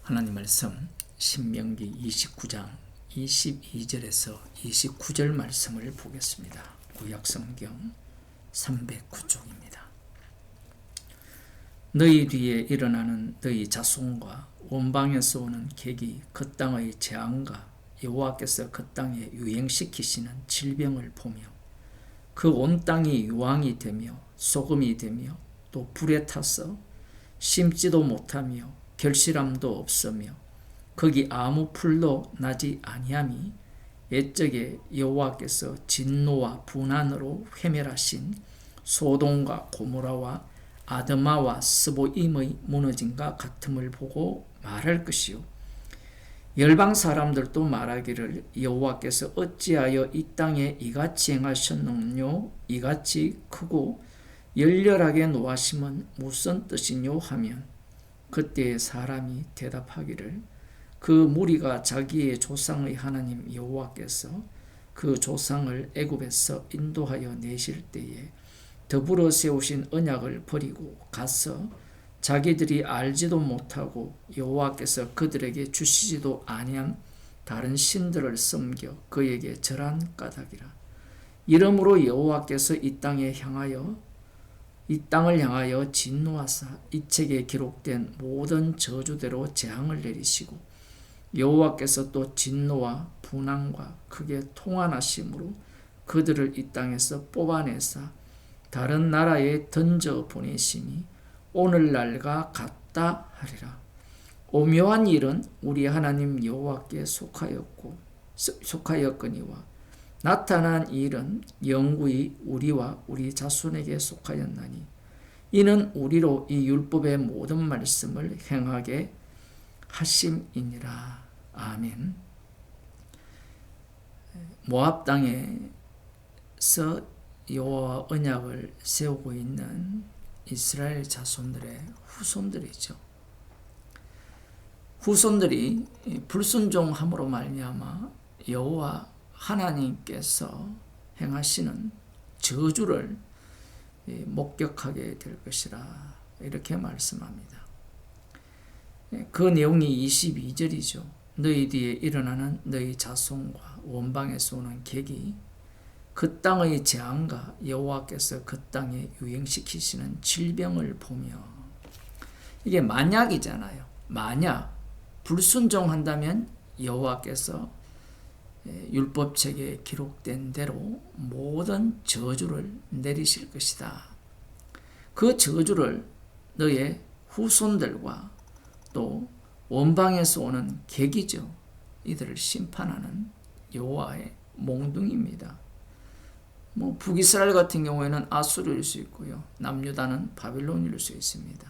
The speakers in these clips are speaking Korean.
하나님 말씀 신명기 29장 22절에서 29절 말씀을 보겠습니다. 구약성경 309쪽입니다. 너희 뒤에 일어나는 너희 자손과 원방에서 오는 객이 그 땅의 재앙과 여호와께서 그 땅에 유행시키시는 질병을 보며 그 온 땅이 유황이 되며 소금이 되며 또 불에 타서 심지도 못하며 결실함도 없으며 거기 아무 풀도 나지 아니함이 옛적에 여호와께서 진노와 분한으로 회멸하신 소돔과 고모라와 아드마와 스보임의 무너짐과 같음을 보고 말할 것이요 열방 사람들도 말하기를 여호와께서 어찌하여 이 땅에 이같이 행하셨느뇨 이같이 크고 열렬하게 노하심은 무슨 뜻이뇨 하면 그때 사람이 대답하기를 그 무리가 자기의 조상의 하나님 여호와께서 그 조상을 애굽에서 인도하여 내실 때에 더불어 세우신 언약을 버리고 가서 자기들이 알지도 못하고 여호와께서 그들에게 주시지도 아니한 다른 신들을 섬겨 그에게 절한 까닭이라. 이러므로 여호와께서 이 땅을 향하여 진노하사 이 책에 기록된 모든 저주대로 재앙을 내리시고 여호와께서 또 진노와 분한과 크게 통한하심으로 그들을 이 땅에서 뽑아내사 다른 나라에 던져 보내심이 오늘날과 같다 하리라. 오묘한 일은 우리 하나님 여호와께 속하였거니와 나타난 일은 영구히 우리와 우리 자손에게 속하였나니 이는 우리로 이 율법의 모든 말씀을 행하게 하심이니라. 아멘. 모압 땅에서 여호와와 언약을 세우고 있는 이스라엘 자손들의 후손들이죠. 후손들이 불순종함으로 말미암아 여호와 하나님께서 행하시는 저주를 목격하게 될 것이라 이렇게 말씀합니다. 그 내용이 22절이죠. 너희 뒤에 일어나는 너희 자손과 원방에서 오는 객이 그 땅의 재앙과 여호와께서 그 땅에 유행시키시는 질병을 보며 이게 만약이잖아요. 만약 불순종한다면 여호와께서 율법책에 기록된 대로 모든 저주를 내리실 것이다. 그 저주를 너의 후손들과 또 원방에서 오는 객이죠. 이들을 심판하는 여호와의 몽둥이입니다. 북이스라엘 같은 경우에는 아수르일 수 있고요. 남유다는 바빌론일 수 있습니다.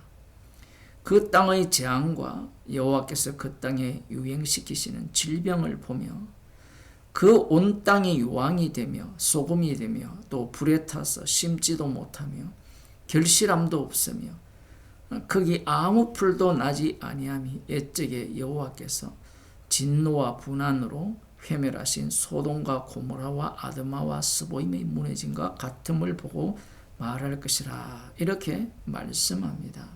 그 땅의 재앙과 여호와께서 그 땅에 유행시키시는 질병을 보며 그 온 땅이 유황이 되며 소금이 되며 또 불에 타서 심지도 못하며 결실함도 없으며 거기 아무 풀도 나지 아니함이 옛적에 여호와께서 진노와 분한으로 회멸하신 소돔과 고모라와 아드마와 스보임의 무너짐과 같음을 보고 말할 것이라 이렇게 말씀합니다.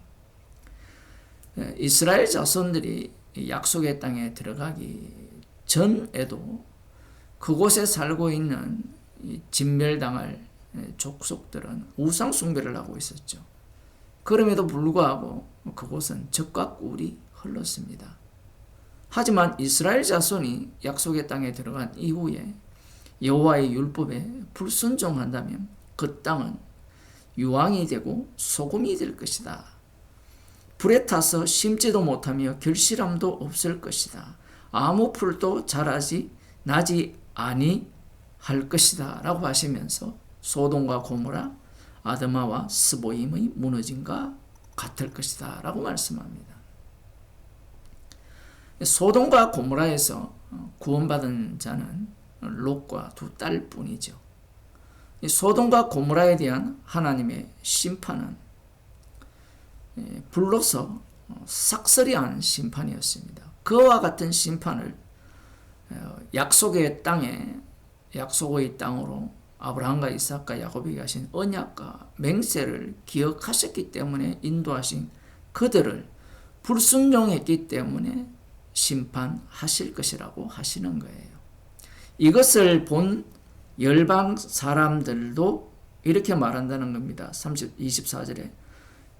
이스라엘 자손들이 약속의 땅에 들어가기 전에도 그곳에 살고 있는 진멸당할 족속들은 우상 숭배를 하고 있었죠. 그럼에도 불구하고 그곳은 적과 꿀이 흘렀습니다. 하지만 이스라엘 자손이 약속의 땅에 들어간 이후에 여호와의 율법에 불순종한다면 그 땅은 유황이 되고 소금이 될 것이다. 불에 타서 심지도 못하며 결실함도 없을 것이다. 아무 풀도 나지 아니할 것이다 라고 하시면서 소돔과 고모라 아드마와 스보임의 무너짐과 같을 것이다 라고 말씀합니다. 소돔과 고모라에서 구원받은 자는 롯과 두 딸뿐이죠. 소돔과 고모라에 대한 하나님의 심판은 불로서 삭설이한 심판이었습니다. 그와 같은 심판을 약속의 땅으로 아브라함과 이삭과 야곱에게 하신 언약과 맹세를 기억하셨기 때문에 인도하신 그들을 불순종했기 때문에 심판하실 것이라고 하시는 거예요. 이것을 본 열방 사람들도 이렇게 말한다는 겁니다. 24절에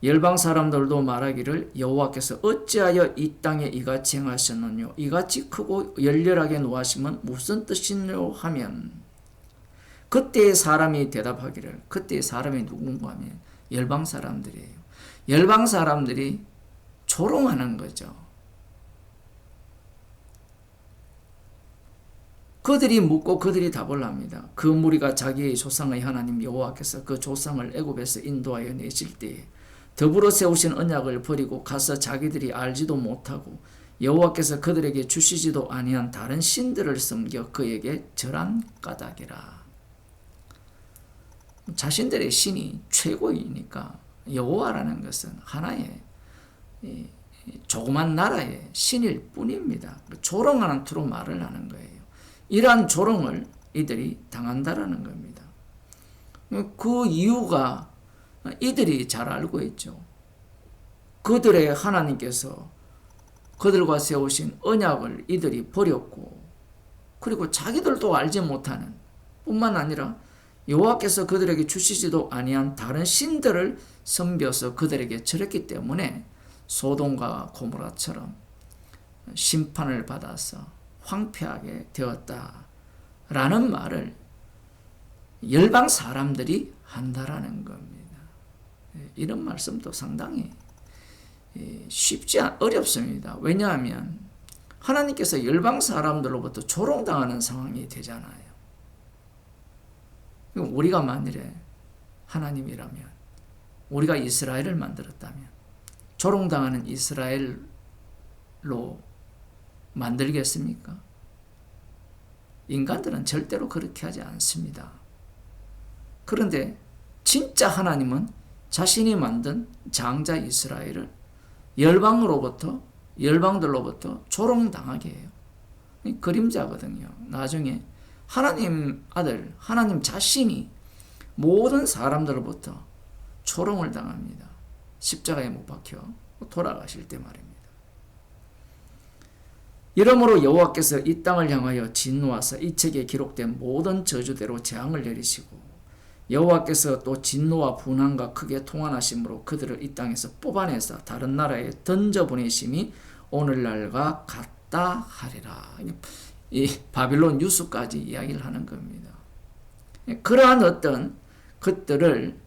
열방 사람들도 말하기를 여호와께서 어찌하여 이 땅에 이같이 행하셨느뇨 이같이 크고 열렬하게 노하심은 무슨 뜻이뇨 하면 그때의 사람이 대답하기를 그때의 사람이 누군가 하면 열방 사람들이에요. 열방 사람들이 조롱하는 거죠. 그들이 묻고 그들이 답을 합니다. 그 무리가 자기의 조상의 하나님 여호와께서 그 조상을 애굽에서 인도하여 내실 때에 더불어 세우신 언약을 버리고 가서 자기들이 알지도 못하고 여호와께서 그들에게 주시지도 아니한 다른 신들을 섬겨 그에게 절한 까닭이라. 자신들의 신이 최고이니까 여호와라는 것은 하나의 조그만 나라의 신일 뿐입니다. 조롱하는 투로 말을 하는 거예요. 이러한 조롱을 이들이 당한다라는 겁니다. 그 이유가 이들이 잘 알고 있죠. 그들의 하나님께서 그들과 세우신 언약을 이들이 버렸고 그리고 자기들도 알지 못하는 뿐만 아니라 여호와께서 그들에게 주시지도 아니한 다른 신들을 섬겨서 그들에게 절했기 때문에 소돔과 고모라처럼 심판을 받아서 황폐하게 되었다라는 말을 열방 사람들이 한다라는 겁니다. 이런 말씀도 상당히 어렵습니다. 왜냐하면 하나님께서 열방 사람들로부터 조롱당하는 상황이 되잖아요. 우리가 만일에 하나님이라면 우리가 이스라엘을 만들었다면 조롱당하는 이스라엘로 만들겠습니까? 인간들은 절대로 그렇게 하지 않습니다. 그런데 진짜 하나님은 자신이 만든 장자 이스라엘을 열방들로부터 조롱당하게 해요. 그림자거든요. 나중에 하나님 아들, 하나님 자신이 모든 사람들로부터 조롱을 당합니다. 십자가에 못 박혀 돌아가실 때 말입니다. 이러므로 여호와께서 이 땅을 향하여 진노하사 이 책에 기록된 모든 저주대로 재앙을 내리시고 여호와께서 또 진노와 분한과 크게 통한하심으로 그들을 이 땅에서 뽑아내서 다른 나라에 던져보내심이 오늘날과 같다 하리라. 이 바빌론 유수까지 이야기를 하는 겁니다. 그러한 어떤 것들을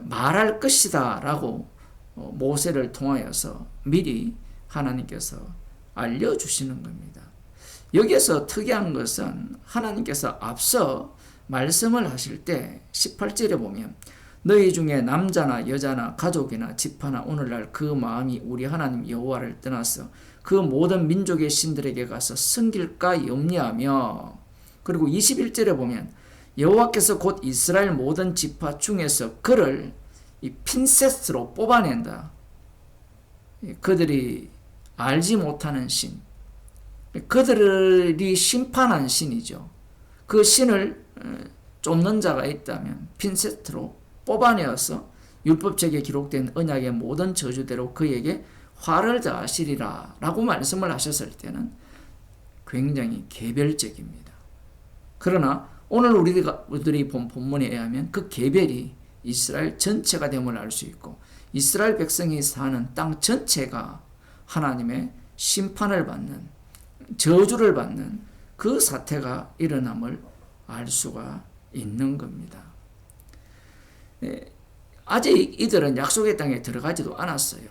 말할 것이다 라고 모세를 통하여서 미리 하나님께서 알려주시는 겁니다. 여기에서 특이한 것은 하나님께서 앞서 말씀을 하실 때 18절에 보면 너희 중에 남자나 여자나 가족이나 지파나 오늘날 그 마음이 우리 하나님 여호와를 떠나서 그 모든 민족의 신들에게 가서 섬길까 염려하며 그리고 21절에 보면 여호와께서 곧 이스라엘 모든 지파 중에서 그를 이 핀셋으로 뽑아낸다. 그들이 알지 못하는 신, 그들이 심판한 신이죠. 그 신을 쫓는 자가 있다면 핀셋으로 뽑아내어서 율법책에 기록된 언약의 모든 저주대로 그에게 화를 더하시리라 라고 말씀을 하셨을 때는 굉장히 개별적입니다. 그러나 오늘 우리들이 본 본문에 의하면 그 개별이 이스라엘 전체가 됨을 알 수 있고 이스라엘 백성이 사는 땅 전체가 하나님의 심판을 받는 저주를 받는 그 사태가 일어남을 알 수가 있는 겁니다. 아직 이들은 약속의 땅에 들어가지도 않았어요.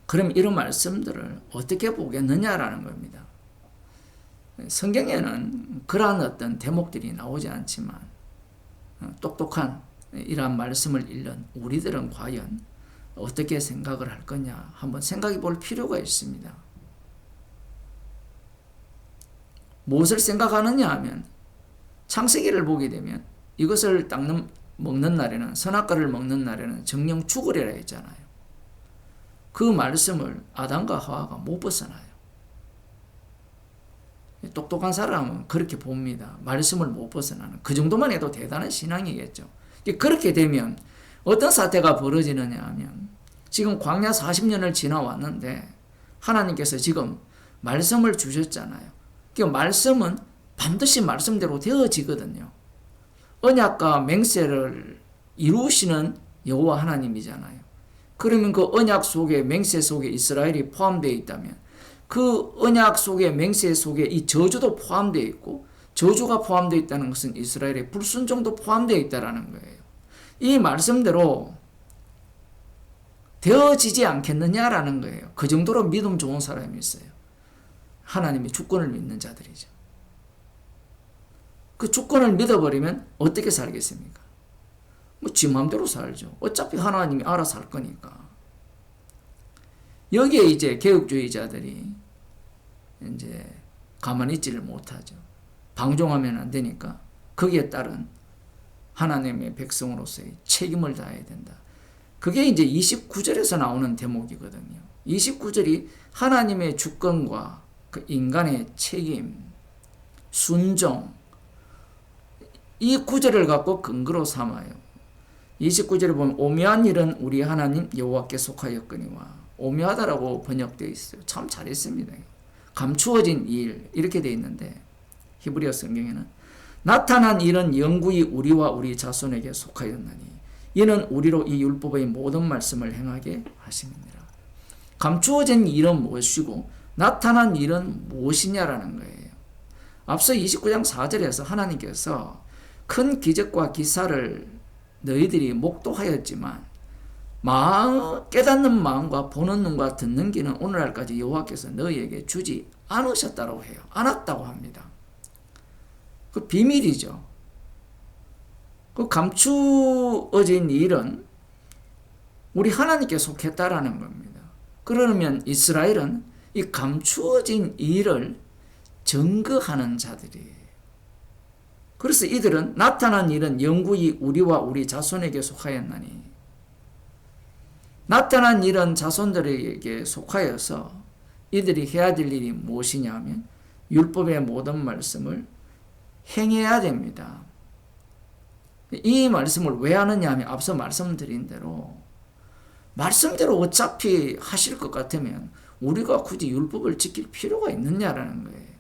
그럼 이런 말씀들을 어떻게 보겠느냐라는 겁니다. 성경에는 그러한 어떤 대목들이 나오지 않지만 똑똑한 이러한 말씀을 읽는 우리들은 과연 어떻게 생각을 할 거냐 한번 생각해 볼 필요가 있습니다. 무엇을 생각하느냐 하면 창세기를 보게 되면 이것을 먹는 날에는 선악과를 먹는 날에는 정령 죽으리라 했잖아요. 그 말씀을 아담과 하와가 못 벗어나요. 똑똑한 사람은 그렇게 봅니다. 말씀을 못 벗어나는 그 정도만 해도 대단한 신앙이겠죠. 그렇게 되면 어떤 사태가 벌어지느냐 하면 지금 광야 40년을 지나왔는데 하나님께서 지금 말씀을 주셨잖아요. 그 말씀은 반드시 말씀대로 되어지거든요. 언약과 맹세를 이루시는 여호와 하나님이잖아요. 그러면 그 언약 속에 맹세 속에 이스라엘이 포함되어 있다면 그 언약 속에 맹세 속에 이 저주도 포함되어 있고 저주가 포함되어 있다는 것은 이스라엘의 불순종도 포함되어 있다는 거예요. 이 말씀대로 되어지지 않겠느냐라는 거예요. 그 정도로 믿음 좋은 사람이 있어요. 하나님의 주권을 믿는 자들이죠. 그 주권을 믿어버리면 어떻게 살겠습니까? 뭐 지 마음대로 살죠. 어차피 하나님이 알아서 할 거니까. 여기에 이제 개혁주의자들이 이제 가만히 있지를 못하죠. 방종하면 안 되니까 거기에 따른 하나님의 백성으로서의 책임을 다해야 된다. 그게 이제 29절에서 나오는 대목이거든요. 29절이 하나님의 주권과 그 인간의 책임, 순종, 이 구절을 갖고 근거로 삼아요. 29절에 보면 오묘한 일은 우리 하나님 여호와께 속하였거니와, 오묘하다라고 번역되어 있어요. 참 잘했습니다. 감추어진 일 이렇게 되어 있는데 히브리어 성경에는 나타난 일은 영구히 우리와 우리 자손에게 속하였나니 이는 우리로 이 율법의 모든 말씀을 행하게 하심이니라. 감추어진 일은 무엇이고 나타난 일은 무엇이냐라는 거예요. 앞서 29장 4절에서 하나님께서 큰 기적과 기사를 너희들이 목도하였지만 깨닫는 마음과 보는 눈과 듣는 귀는 오늘날까지 여호와께서 너희에게 주지 않으셨다고 해요. 않았다고 합니다. 그 비밀이죠. 그 감추어진 일은 우리 하나님께 속했다라는 겁니다. 그러면 이스라엘은 이 감추어진 일을 증거하는 자들이에요. 그래서 이들은 나타난 일은 영구히 우리와 우리 자손에게 속하였나니, 나타난 일은 자손들에게 속하여서 이들이 해야 될 일이 무엇이냐 하면 율법의 모든 말씀을 행해야 됩니다. 이 말씀을 왜 하느냐 하면 앞서 말씀드린 대로 말씀대로 어차피 하실 것 같으면 우리가 굳이 율법을 지킬 필요가 있느냐라는 거예요.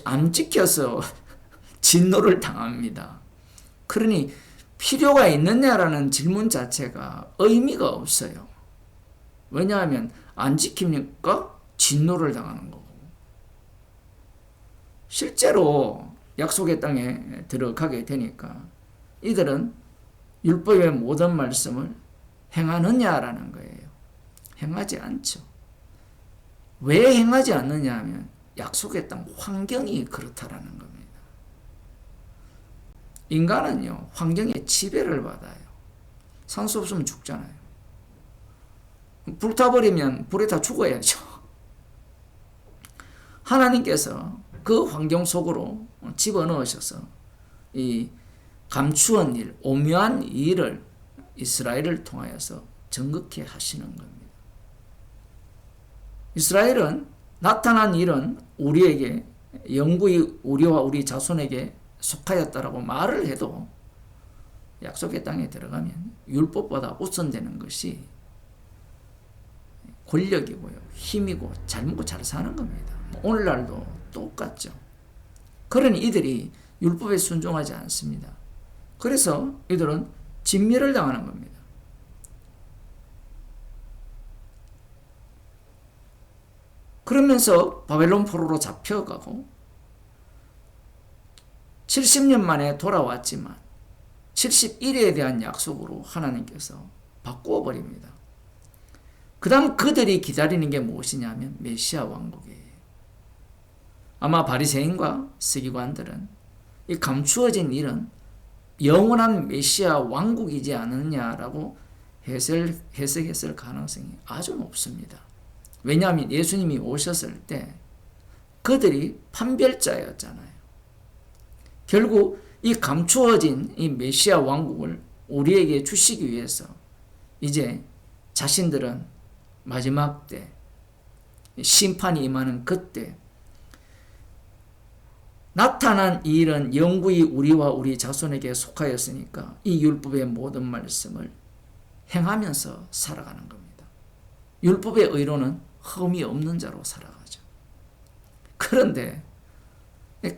안 지켜서 진노를 당합니다. 그러니 필요가 있느냐라는 질문 자체가 의미가 없어요. 왜냐하면 안 지키니까 진노를 당하는 거고. 실제로 약속의 땅에 들어가게 되니까 이들은 율법의 모든 말씀을 행하느냐라는 거예요. 행하지 않죠. 왜 행하지 않느냐 하면 약속의 땅 환경이 그렇다라는 겁니다. 인간은요, 환경에 지배를 받아요. 산소 없으면 죽잖아요. 불타버리면 불에 다 죽어야죠. 하나님께서 그 환경 속으로 집어넣으셔서 이 감추한 일, 오묘한 일을 이스라엘을 통하여서 정극케 하시는 겁니다. 이스라엘은 나타난 일은 우리에게 영구히 우리와 우리 자손에게 속하였다라고 말을 해도 약속의 땅에 들어가면 율법보다 우선되는 것이 권력이고요, 힘이고 잘 먹고 잘 사는 겁니다. 오늘날도 똑같죠. 그러니 이들이 율법에 순종하지 않습니다. 그래서 이들은 진멸을 당하는 겁니다. 그러면서 바벨론 포로로 잡혀가고 70년 만에 돌아왔지만 71회에 대한 약속으로 하나님께서 바꾸어 버립니다. 그 다음 그들이 기다리는 게 무엇이냐면 메시아 왕국이에요. 아마 바리새인과 서기관들은 이 감추어진 일은 영원한 메시아 왕국이지 않느냐라고 해석했을 가능성이 아주 높습니다. 왜냐하면 예수님이 오셨을 때 그들이 판별자였잖아요. 결국 이 감추어진 이 메시아 왕국을 우리에게 주시기 위해서 이제 자신들은 마지막 때 심판이 임하는 그때 나타난 이 일은 영구히 우리와 우리 자손에게 속하였으니까 이 율법의 모든 말씀을 행하면서 살아가는 겁니다. 율법의 의로는 흠이 없는 자로 살아가죠. 그런데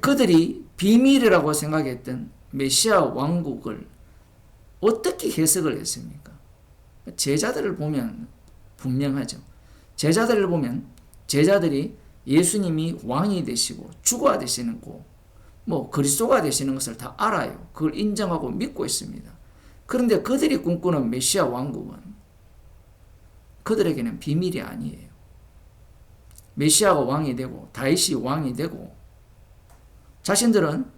그들이 비밀이라고 생각했던 메시아 왕국을 어떻게 해석을 했습니까? 제자들을 보면 분명하죠. 제자들을 보면 제자들이 예수님이 왕이 되시고 주가 되시는 거, 그리스도가 되시는 것을 다 알아요. 그걸 인정하고 믿고 있습니다. 그런데 그들이 꿈꾸는 메시아 왕국은 그들에게는 비밀이 아니에요. 메시아가 왕이 되고 다윗이 왕이 되고 자신들은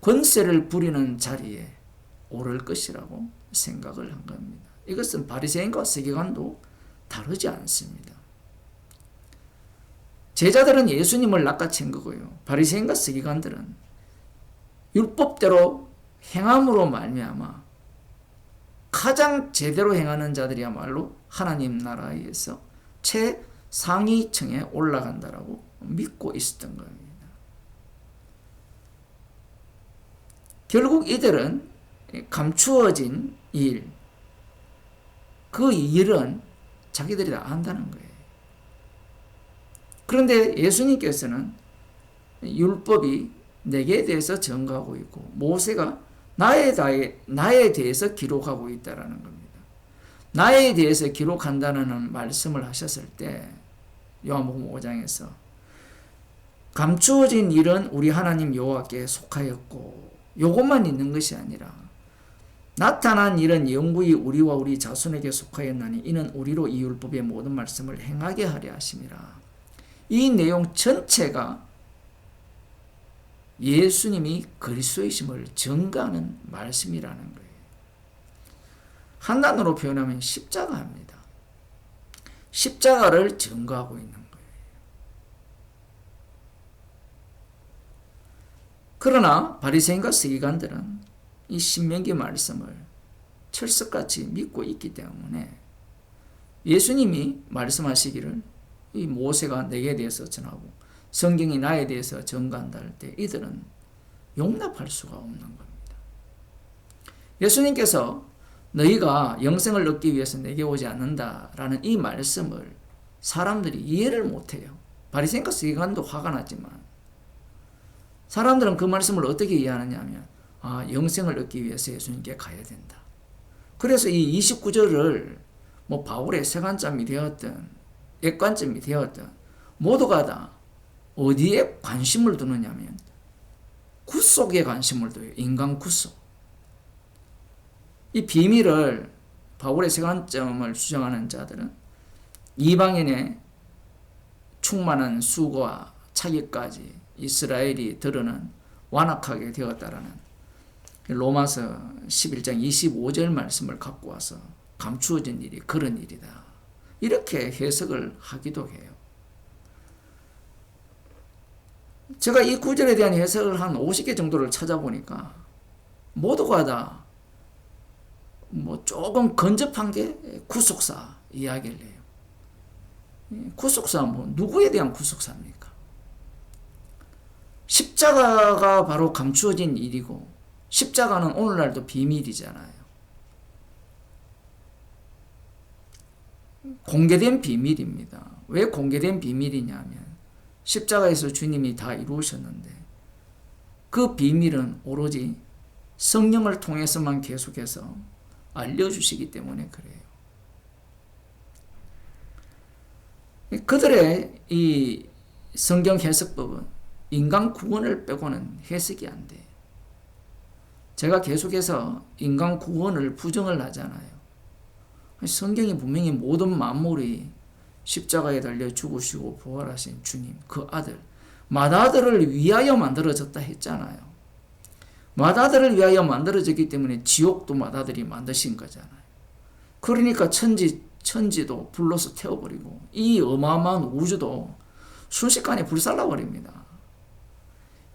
권세를 부리는 자리에 오를 것이라고 생각을 한 겁니다. 이것은 바리새인과 세계관도 다르지 않습니다. 제자들은 예수님을 낚아챈 거고요. 바리새인과 세계관들은 율법대로 행함으로 말미암아 가장 제대로 행하는 자들이야말로 하나님 나라에서 최상위층에 올라간다라고 믿고 있었던 겁니다. 결국 이들은 감추어진 일, 그 일은 자기들이 다 안다는 거예요. 그런데 예수님께서는 율법이 내게 대해서 증거하고 있고 모세가 나에 대해서 기록하고 있다라는 겁니다. 나에 대해서 기록한다는 말씀을 하셨을 때 요한복음 5장에서 감추어진 일은 우리 하나님 여호와께 속하였고 요것만 있는 것이 아니라 나타난 일은 영구히 우리와 우리 자손에게 속하였나니 이는 우리로 이 율법의 모든 말씀을 행하게 하려 하심이라. 이 내용 전체가 예수님이 그리스도이심을 증거하는 말씀이라는 거예요. 한단어로 표현하면 십자가입니다. 십자가를 증거하고 있는 거예요. 그러나 바리새인과 서기관들은 이 신명기 말씀을 철석같이 믿고 있기 때문에 예수님이 말씀하시기를 이 모세가 내게 대해서 전하고 성경이 나에 대해서 증거한다 할 때 이들은 용납할 수가 없는 겁니다. 예수님께서 너희가 영생을 얻기 위해서 내게 오지 않는다라는 이 말씀을 사람들이 이해를 못해요. 바리새인과 서기관도 화가 났지만 사람들은 그 말씀을 어떻게 이해하느냐 하면 영생을 얻기 위해서 예수님께 가야 된다. 그래서 이 29절을 바울의 세관점이 되었든 액관점이 되었든 모두가 다 어디에 관심을 두느냐면 구속에 관심을 둬요. 인간 구속. 이 비밀을 바울의 세관점을 주장하는 자들은 이방인의 충만한 수고와 차기까지 이스라엘이 드러는 완악하게 되었다라는 로마서 11장 25절 말씀을 갖고 와서 감추어진 일이 그런 일이다. 이렇게 해석을 하기도 해요. 제가 이 구절에 대한 해석을 한 50개 정도를 찾아보니까 모두가 다 조금 근접한 게 구속사 이야기를 해요. 구속사 누구에 대한 구속사입니까? 십자가가 바로 감추어진 일이고 십자가는 오늘날도 비밀이잖아요. 공개된 비밀입니다. 왜 공개된 비밀이냐면 십자가에서 주님이 다 이루셨는데 그 비밀은 오로지 성령을 통해서만 계속해서 알려주시기 때문에 그래요. 그들의 이 성경 해석법은 인간 구원을 빼고는 해석이 안 돼요. 제가 계속해서 인간 구원을 부정을 하잖아요. 성경이 분명히 모든 만물이 십자가에 달려 죽으시고 부활하신 주님, 그 아들, 맏아들을 위하여 만들어졌다 했잖아요. 맏아들을 위하여 만들어졌기 때문에 지옥도 맏아들이 만드신 거잖아요. 그러니까 천지도 불로서 태워버리고 이 어마어마한 우주도 순식간에 불살라버립니다.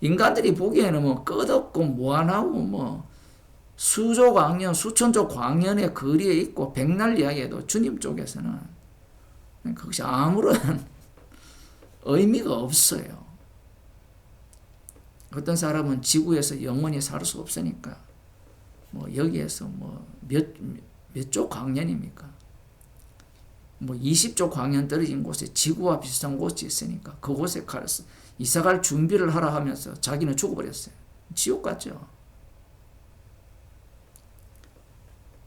인간들이 보기에는 끝없고 무한하고 수조 광년, 수천조 광년의 거리에 있고 백날 이야기해도 주님 쪽에서는 그것이 아무런 의미가 없어요. 어떤 사람은 지구에서 영원히 살 수 없으니까 여기에서 몇 조 광년입니까? 뭐 20조 광년 떨어진 곳에 지구와 비슷한 곳이 있으니까 그곳에 가서 이사갈 준비를 하라 하면서 자기는 죽어버렸어요. 지옥 같죠.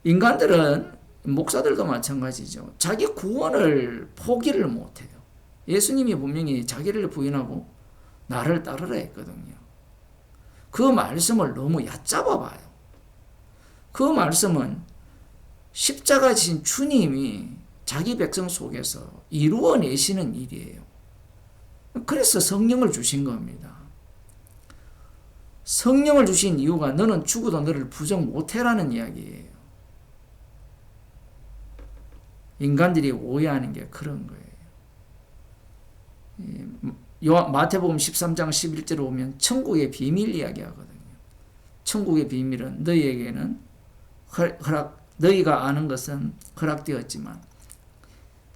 인간들은, 목사들도 마찬가지죠. 자기 구원을 포기를 못해요. 예수님이 분명히 자기를 부인하고 나를 따르라 했거든요. 그 말씀을 너무 얕잡아 봐요. 그 말씀은 십자가 지신 주님이 자기 백성 속에서 이루어내시는 일이에요. 그래서 성령을 주신 겁니다. 성령을 주신 이유가 너는 죽어도 너를 부정 못해라는 이야기예요. 인간들이 오해하는 게 그런 거예요. 마태복음 13장 11절에 보면 천국의 비밀 이야기하거든요. 천국의 비밀은 너희에게는 너희가 아는 것은 허락되었지만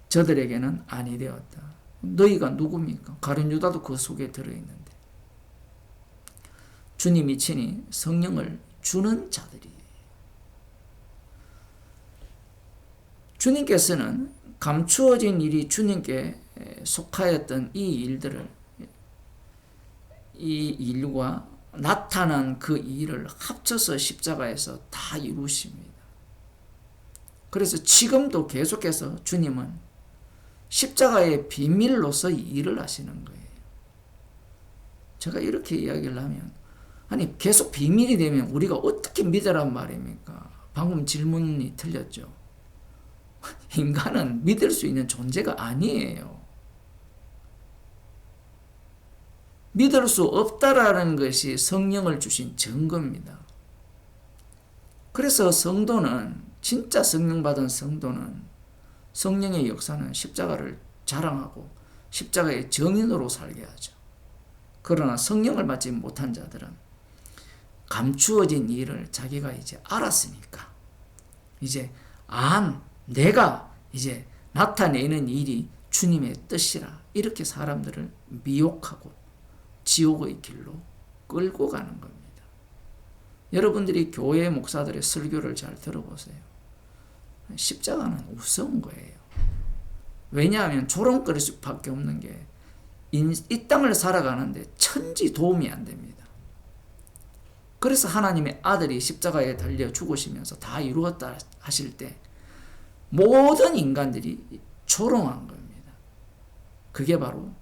저들에게는 아니 되었다. 너희가 누굽니까? 가룟 유다도 그 속에 들어있는데. 주님이 친히 성령을 주는 자들이에요. 주님께서는 감추어진 일이 주님께 속하였던 이 일들을, 이 일과 나타난 그 일을 합쳐서 십자가에서 다 이루십니다. 그래서 지금도 계속해서 주님은 십자가의 비밀로서 이 일을 하시는 거예요. 제가 이렇게 이야기를 하면, 아니 계속 비밀이 되면 우리가 어떻게 믿으란 말입니까? 방금 질문이 틀렸죠. 인간은 믿을 수 있는 존재가 아니에요. 믿을 수 없다라는 것이 성령을 주신 증거입니다. 그래서 성도는, 진짜 성령 받은 성도는, 성령의 역사는 십자가를 자랑하고 십자가의 증인으로 살게 하죠. 그러나 성령을 받지 못한 자들은 감추어진 일을 자기가 이제 알았으니까 이제 내가 이제 나타내는 일이 주님의 뜻이라, 이렇게 사람들을 미혹하고 지옥의 길로 끌고 가는 겁니다. 여러분들이 교회 목사들의 설교를 잘 들어보세요. 십자가는 우스운 거예요. 왜냐하면 조롱거릴 수밖에 없는 게, 이 땅을 살아가는데 천지 도움이 안 됩니다. 그래서 하나님의 아들이 십자가에 달려 죽으시면서 다 이루었다 하실 때 모든 인간들이 조롱한 겁니다. 그게 바로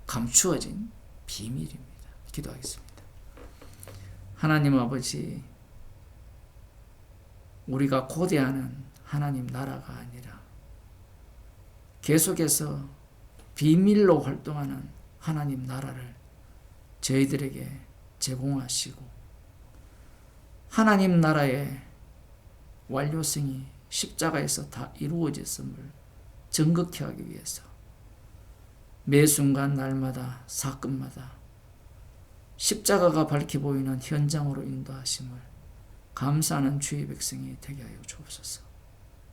감추어진 비밀입니다. 기도하겠습니다. 하나님 아버지, 우리가 고대하는 하나님 나라가 아니라 계속해서 비밀로 활동하는 하나님 나라를 저희들에게 제공하시고, 하나님 나라의 완료성이 십자가에서 다 이루어졌음을 증거케 하기 위해서 매 순간 날마다 사건마다 십자가가 밝게 보이는 현장으로 인도하심을 감사하는 주의 백성이 되게 하여 주옵소서.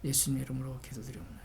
예수님 이름으로 기도드립니다.